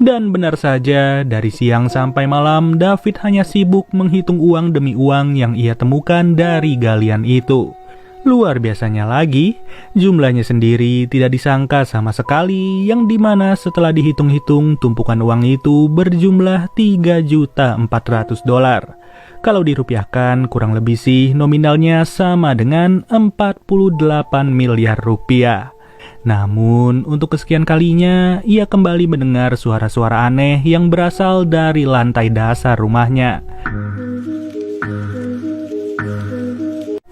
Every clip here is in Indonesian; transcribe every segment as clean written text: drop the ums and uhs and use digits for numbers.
Dan benar saja, dari siang sampai malam, David hanya sibuk menghitung uang demi uang yang ia temukan dari galian itu. Luar biasanya lagi, jumlahnya sendiri tidak disangka sama sekali, yang dimana setelah dihitung-hitung, tumpukan uang itu berjumlah $3.400.000. Kalau dirupiahkan, kurang lebih sih nominalnya sama dengan 48 miliar rupiah. Namun, untuk kesekian kalinya, ia kembali mendengar suara-suara aneh yang berasal dari lantai dasar rumahnya.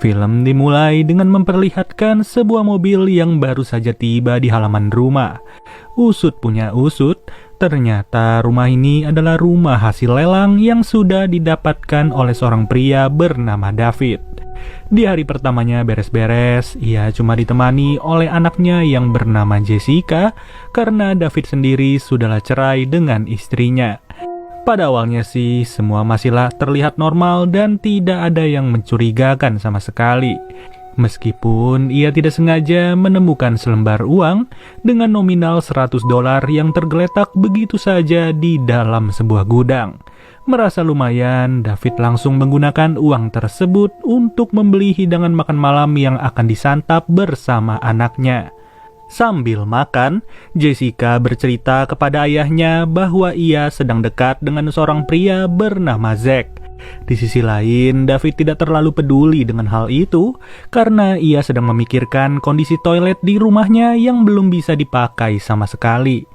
Film dimulai dengan memperlihatkan sebuah mobil yang baru saja tiba di halaman rumah. Usut punya usut, ternyata rumah ini adalah rumah hasil lelang yang sudah didapatkan oleh seorang pria bernama David. Di hari pertamanya beres-beres, ia cuma ditemani oleh anaknya yang bernama Jessica karena David sendiri sudahlah cerai dengan istrinya. Pada awalnya sih, semua masihlah terlihat normal dan tidak ada yang mencurigakan sama sekali. Meskipun ia tidak sengaja menemukan selembar uang dengan nominal $100 yang tergeletak begitu saja di dalam sebuah gudang. Merasa lumayan, David langsung menggunakan uang tersebut untuk membeli hidangan makan malam yang akan disantap bersama anaknya. Sambil makan, Jessica bercerita kepada ayahnya bahwa ia sedang dekat dengan seorang pria bernama Zack. Di sisi lain, David tidak terlalu peduli dengan hal itu karena ia sedang memikirkan kondisi toilet di rumahnya yang belum bisa dipakai sama sekali.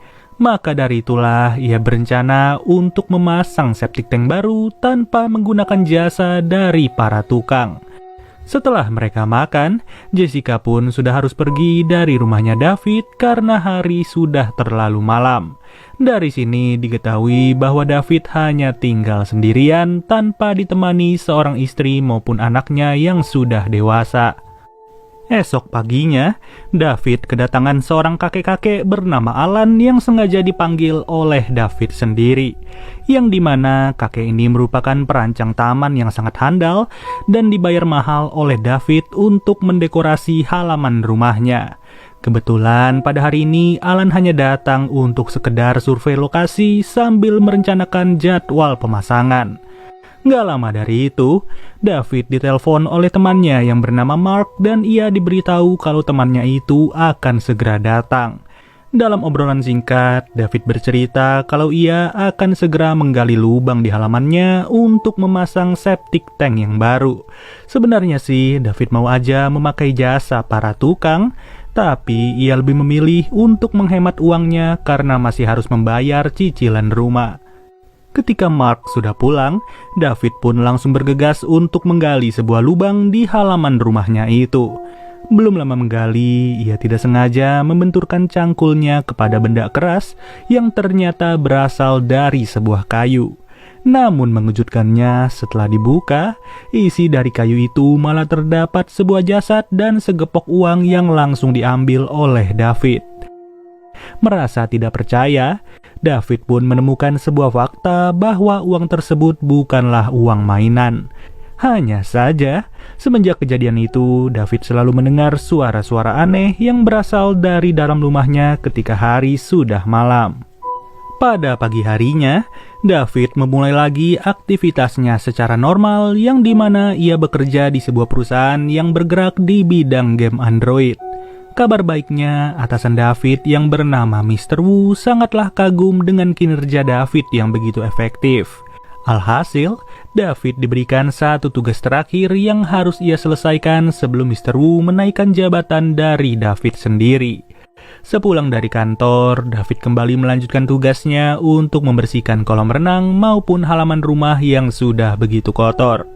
Maka dari itulah ia berencana untuk memasang septic tank baru tanpa menggunakan jasa dari para tukang. Setelah mereka makan, Jessica pun sudah harus pergi dari rumahnya David karena hari sudah terlalu malam. Dari sini diketahui bahwa David hanya tinggal sendirian tanpa ditemani seorang istri maupun anaknya yang sudah dewasa. Esok paginya, David kedatangan seorang kakek-kakek bernama Alan yang sengaja dipanggil oleh David sendiri. Yang dimana kakek ini merupakan perancang taman yang sangat handal dan dibayar mahal oleh David untuk mendekorasi halaman rumahnya. Kebetulan pada hari ini Alan hanya datang untuk sekedar survei lokasi sambil merencanakan jadwal pemasangan. Gak lama dari itu, David ditelepon oleh temannya yang bernama Mark dan ia diberitahu kalau temannya itu akan segera datang. Dalam obrolan singkat, David bercerita kalau ia akan segera menggali lubang di halamannya untuk memasang septic tank yang baru. Sebenarnya sih, David mau aja memakai jasa para tukang, tapi ia lebih memilih untuk menghemat uangnya karena masih harus membayar cicilan rumah. Ketika Mark sudah pulang, David pun langsung bergegas untuk menggali sebuah lubang di halaman rumahnya itu. Belum lama menggali, ia tidak sengaja membenturkan cangkulnya kepada benda keras yang ternyata berasal dari sebuah kayu. Namun mengejutkannya, setelah dibuka, isi dari kayu itu malah terdapat sebuah jasad dan segepok uang yang langsung diambil oleh David. Merasa tidak percaya, David pun menemukan sebuah fakta bahwa uang tersebut bukanlah uang mainan. Hanya saja, semenjak kejadian itu, David selalu mendengar suara-suara aneh yang berasal dari dalam rumahnya ketika hari sudah malam. Pada pagi harinya, David memulai lagi aktivitasnya secara normal yang dimana ia bekerja di sebuah perusahaan yang bergerak di bidang game Android. Kabar baiknya, atasan David yang bernama Mr. Wu sangatlah kagum dengan kinerja David yang begitu efektif. Alhasil, David diberikan satu tugas terakhir yang harus ia selesaikan sebelum Mr. Wu menaikkan jabatan dari David sendiri. Sepulang dari kantor, David kembali melanjutkan tugasnya untuk membersihkan kolam renang maupun halaman rumah yang sudah begitu kotor.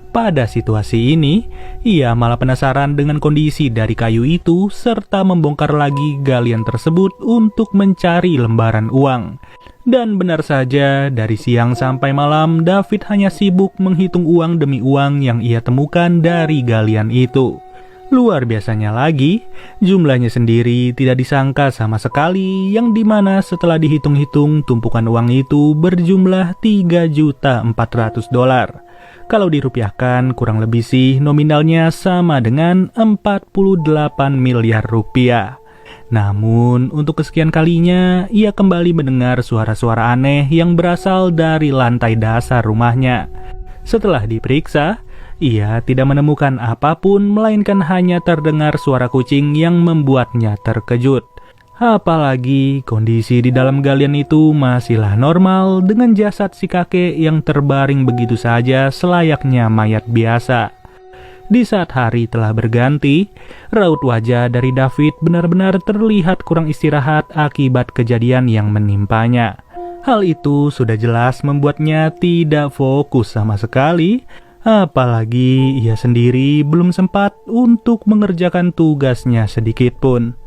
Pada situasi ini, ia malah penasaran dengan kondisi dari kayu itu serta membongkar lagi galian tersebut untuk mencari lembaran uang. Dan benar saja, dari siang sampai malam, David hanya sibuk menghitung uang demi uang yang ia temukan dari galian itu. Luar biasanya lagi, jumlahnya sendiri tidak disangka sama sekali, yang dimana setelah dihitung-hitung, tumpukan uang itu berjumlah $3.400.000. Kalau dirupiahkan, kurang lebih sih nominalnya sama dengan 48 miliar rupiah. Namun, untuk kesekian kalinya, ia kembali mendengar suara-suara aneh yang berasal dari lantai dasar rumahnya. Setelah diperiksa, ia tidak menemukan apapun melainkan hanya terdengar suara kucing yang membuatnya terkejut. Apalagi kondisi di dalam galian itu masihlah normal dengan jasad si kakek yang terbaring begitu saja selayaknya mayat biasa. Di saat hari telah berganti, raut wajah dari David benar-benar terlihat kurang istirahat akibat kejadian yang menimpanya. Hal itu sudah jelas membuatnya tidak fokus sama sekali, apalagi ia sendiri belum sempat untuk mengerjakan tugasnya sedikit pun.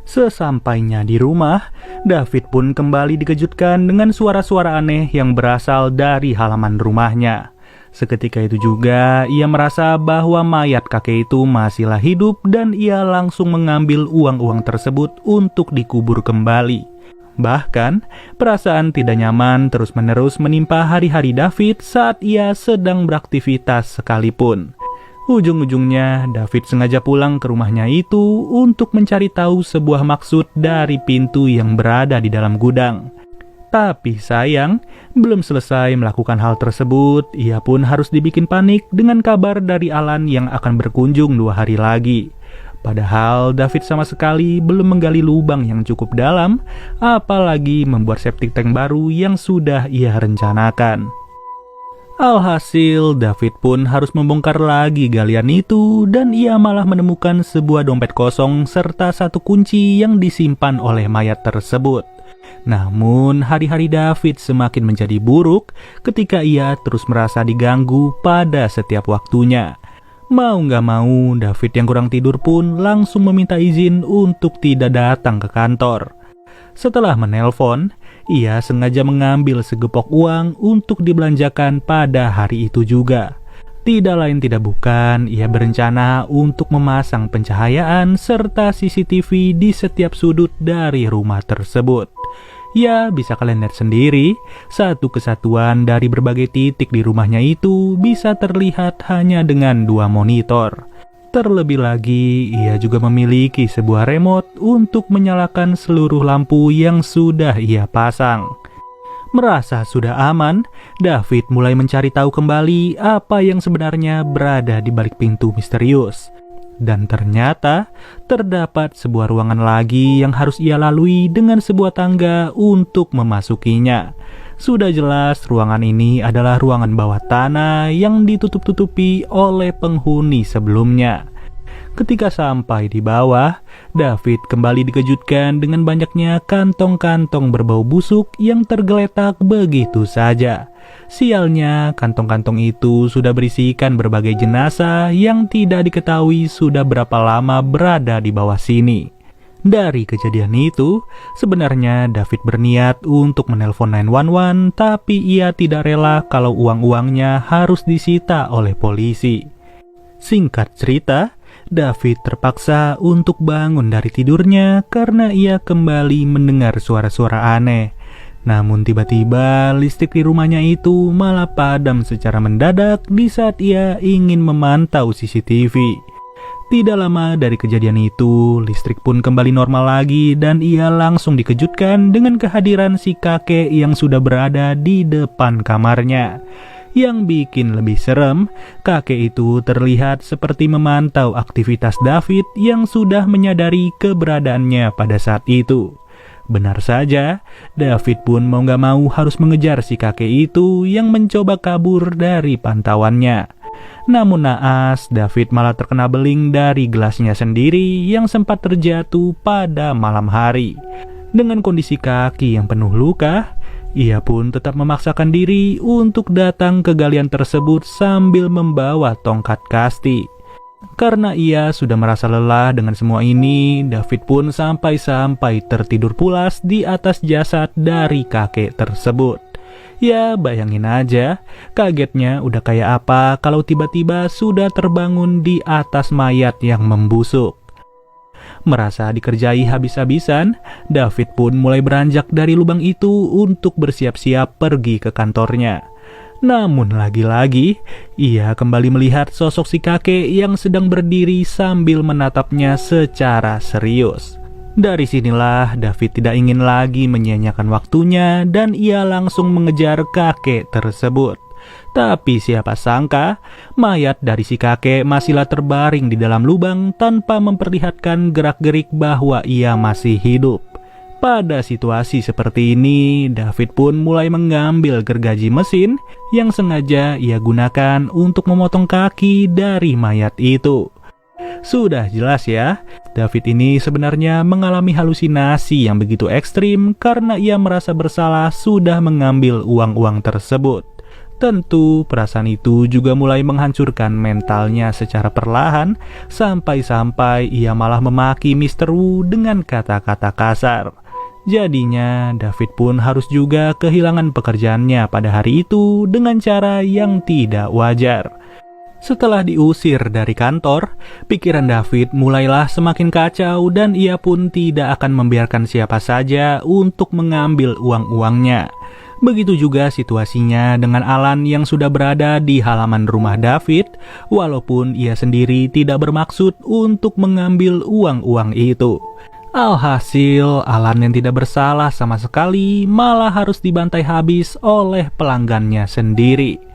Sesampainya di rumah, David pun kembali dikejutkan dengan suara-suara aneh yang berasal dari halaman rumahnya. Seketika itu juga, ia merasa bahwa mayat kakek itu masihlah hidup dan ia langsung mengambil uang-uang tersebut untuk dikubur kembali. Bahkan, perasaan tidak nyaman terus-menerus menimpa hari-hari David saat ia sedang beraktivitas sekalipun. Ujung-ujungnya, David sengaja pulang ke rumahnya itu untuk mencari tahu sebuah maksud dari pintu yang berada di dalam gudang. Tapi sayang, belum selesai melakukan hal tersebut, ia pun harus dibikin panik dengan kabar dari Alan yang akan berkunjung 2 hari lagi. Padahal David sama sekali belum menggali lubang yang cukup dalam, apalagi membuat septic tank baru yang sudah ia rencanakan. Alhasil, David pun harus membongkar lagi galian itu dan ia malah menemukan sebuah dompet kosong serta satu kunci yang disimpan oleh mayat tersebut. Namun, hari-hari David semakin menjadi buruk ketika ia terus merasa diganggu pada setiap waktunya. Mau nggak mau, David yang kurang tidur pun langsung meminta izin untuk tidak datang ke kantor. Setelah menelpon, ia sengaja mengambil segepok uang untuk dibelanjakan pada hari itu juga. Tidak lain tidak bukan, ia berencana untuk memasang pencahayaan serta CCTV di setiap sudut dari rumah tersebut. Ya, bisa kalian lihat sendiri, satu kesatuan dari berbagai titik di rumahnya itu bisa terlihat hanya dengan 2 monitor. Terlebih lagi, ia juga memiliki sebuah remote untuk menyalakan seluruh lampu yang sudah ia pasang. Merasa sudah aman, David mulai mencari tahu kembali apa yang sebenarnya berada di balik pintu misterius. Dan ternyata, terdapat sebuah ruangan lagi yang harus ia lalui dengan sebuah tangga untuk memasukinya. Sudah jelas ruangan ini adalah ruangan bawah tanah yang ditutup-tutupi oleh penghuni sebelumnya. Ketika sampai di bawah, David kembali dikejutkan dengan banyaknya kantong-kantong berbau busuk yang tergeletak begitu saja. Sialnya, kantong-kantong itu sudah berisikan berbagai jenazah yang tidak diketahui sudah berapa lama berada di bawah sini. Dari kejadian itu, sebenarnya David berniat untuk menelpon 911, tapi ia tidak rela kalau uang-uangnya harus disita oleh polisi. Singkat cerita, David terpaksa untuk bangun dari tidurnya karena ia kembali mendengar suara-suara aneh. Namun tiba-tiba listrik di rumahnya itu malah padam secara mendadak di saat ia ingin memantau CCTV. Tidak lama dari kejadian itu, listrik pun kembali normal lagi dan ia langsung dikejutkan dengan kehadiran si kakek yang sudah berada di depan kamarnya. Yang bikin lebih serem, kakek itu terlihat seperti memantau aktivitas David yang sudah menyadari keberadaannya pada saat itu. Benar saja, David pun mau gak mau harus mengejar si kakek itu yang mencoba kabur dari pantauannya. Namun naas, David malah terkena beling dari gelasnya sendiri yang sempat terjatuh pada malam hari. Dengan kondisi kaki yang penuh luka, ia pun tetap memaksakan diri untuk datang ke galian tersebut sambil membawa tongkat kasti. Karena ia sudah merasa lelah dengan semua ini, David pun sampai-sampai tertidur pulas di atas jasad dari kakek tersebut. Ya, bayangin aja, kagetnya udah kayak apa kalau tiba-tiba sudah terbangun di atas mayat yang membusuk. Merasa dikerjai habis-habisan, David pun mulai beranjak dari lubang itu untuk bersiap-siap pergi ke kantornya. Namun lagi-lagi, ia kembali melihat sosok si kakek yang sedang berdiri sambil menatapnya secara serius. Dari sinilah David tidak ingin lagi menyia-nyiakan waktunya dan ia langsung mengejar kakek tersebut. Tapi siapa sangka, mayat dari si kakek masihlah terbaring di dalam lubang tanpa memperlihatkan gerak-gerik bahwa ia masih hidup. Pada situasi seperti ini, David pun mulai mengambil gergaji mesin yang sengaja ia gunakan untuk memotong kaki dari mayat itu. Sudah jelas ya, David ini sebenarnya mengalami halusinasi yang begitu ekstrim karena ia merasa bersalah sudah mengambil uang-uang tersebut. Tentu perasaan itu juga mulai menghancurkan mentalnya secara perlahan, sampai-sampai ia malah memaki Mr. Wu dengan kata-kata kasar. Jadinya David pun harus juga kehilangan pekerjaannya pada hari itu dengan cara yang tidak wajar. Setelah diusir dari kantor, pikiran David mulailah semakin kacau dan ia pun tidak akan membiarkan siapa saja untuk mengambil uang-uangnya. Begitu juga situasinya dengan Alan yang sudah berada di halaman rumah David, walaupun ia sendiri tidak bermaksud untuk mengambil uang-uang itu. Alhasil, Alan yang tidak bersalah sama sekali malah harus dibantai habis oleh pelanggannya sendiri.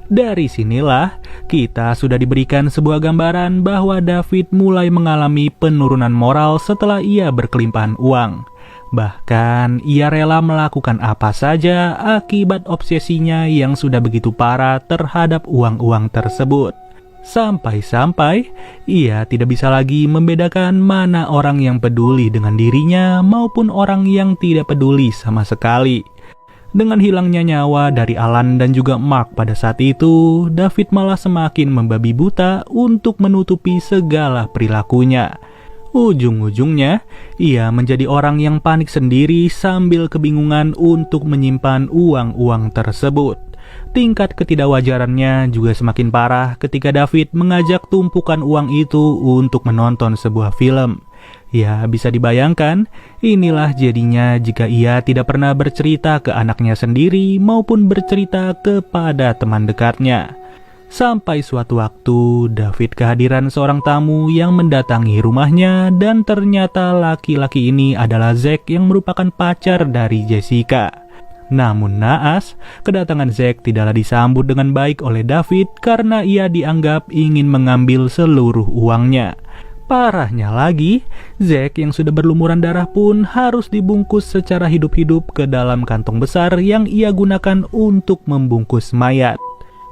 Dari sinilah kita sudah diberikan sebuah gambaran bahwa David mulai mengalami penurunan moral setelah ia berkelimpahan uang. Bahkan ia rela melakukan apa saja akibat obsesinya yang sudah begitu parah terhadap uang-uang tersebut. Sampai-sampai ia tidak bisa lagi membedakan mana orang yang peduli dengan dirinya maupun orang yang tidak peduli sama sekali. Dengan hilangnya nyawa dari Alan dan juga Mark pada saat itu, David malah semakin membabi buta untuk menutupi segala perilakunya. Ujung-ujungnya, ia menjadi orang yang panik sendiri sambil kebingungan untuk menyimpan uang-uang tersebut. Tingkat ketidakwajarannya juga semakin parah ketika David mengajak tumpukan uang itu untuk menonton sebuah film. Ya, bisa dibayangkan, inilah jadinya jika ia tidak pernah bercerita ke anaknya sendiri maupun bercerita kepada teman dekatnya. Sampai suatu waktu, David kehadiran seorang tamu yang mendatangi rumahnya dan ternyata laki-laki ini adalah Zack yang merupakan pacar dari Jessica. Namun naas, kedatangan Zack tidaklah disambut dengan baik oleh David karena ia dianggap ingin mengambil seluruh uangnya. Parahnya lagi, Zack yang sudah berlumuran darah pun harus dibungkus secara hidup-hidup ke dalam kantong besar yang ia gunakan untuk membungkus mayat.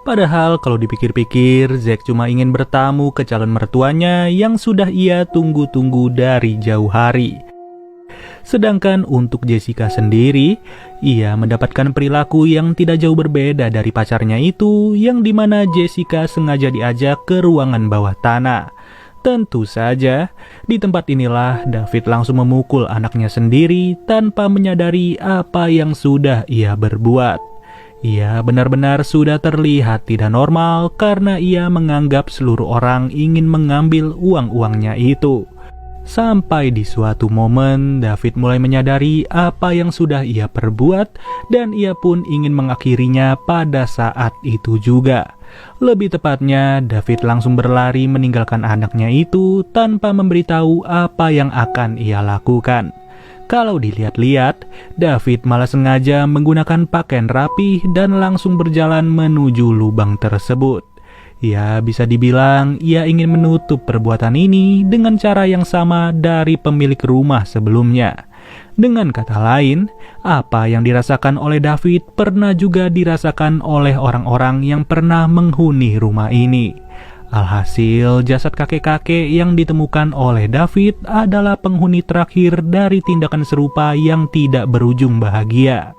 Padahal kalau dipikir-pikir, Zack cuma ingin bertamu ke calon mertuanya yang sudah ia tunggu-tunggu dari jauh hari. Sedangkan untuk Jessica sendiri, ia mendapatkan perilaku yang tidak jauh berbeda dari pacarnya itu, yang dimana Jessica sengaja diajak ke ruangan bawah tanah. Tentu saja, di tempat inilah David langsung memukul anaknya sendiri tanpa menyadari apa yang sudah ia berbuat. Ia benar-benar sudah terlihat tidak normal karena ia menganggap seluruh orang ingin mengambil uang-uangnya itu. Sampai di suatu momen, David mulai menyadari apa yang sudah ia perbuat dan ia pun ingin mengakhirinya pada saat itu juga. Lebih tepatnya, David langsung berlari meninggalkan anaknya itu tanpa memberitahu apa yang akan ia lakukan. Kalau dilihat-lihat, David malah sengaja menggunakan pakaian rapih dan langsung berjalan menuju lubang tersebut. Ya, bisa dibilang ia ingin menutup perbuatan ini dengan cara yang sama dari pemilik rumah sebelumnya. Dengan kata lain, apa yang dirasakan oleh David pernah juga dirasakan oleh orang-orang yang pernah menghuni rumah ini. Alhasil, jasad kakek-kakek yang ditemukan oleh David adalah penghuni terakhir dari tindakan serupa yang tidak berujung bahagia.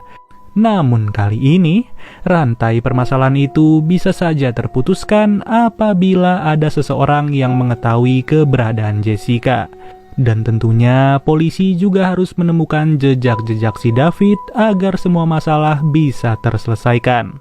Namun kali ini, rantai permasalahan itu bisa saja terputuskan apabila ada seseorang yang mengetahui keberadaan Jessica. Dan tentunya polisi juga harus menemukan jejak-jejak si David agar semua masalah bisa terselesaikan.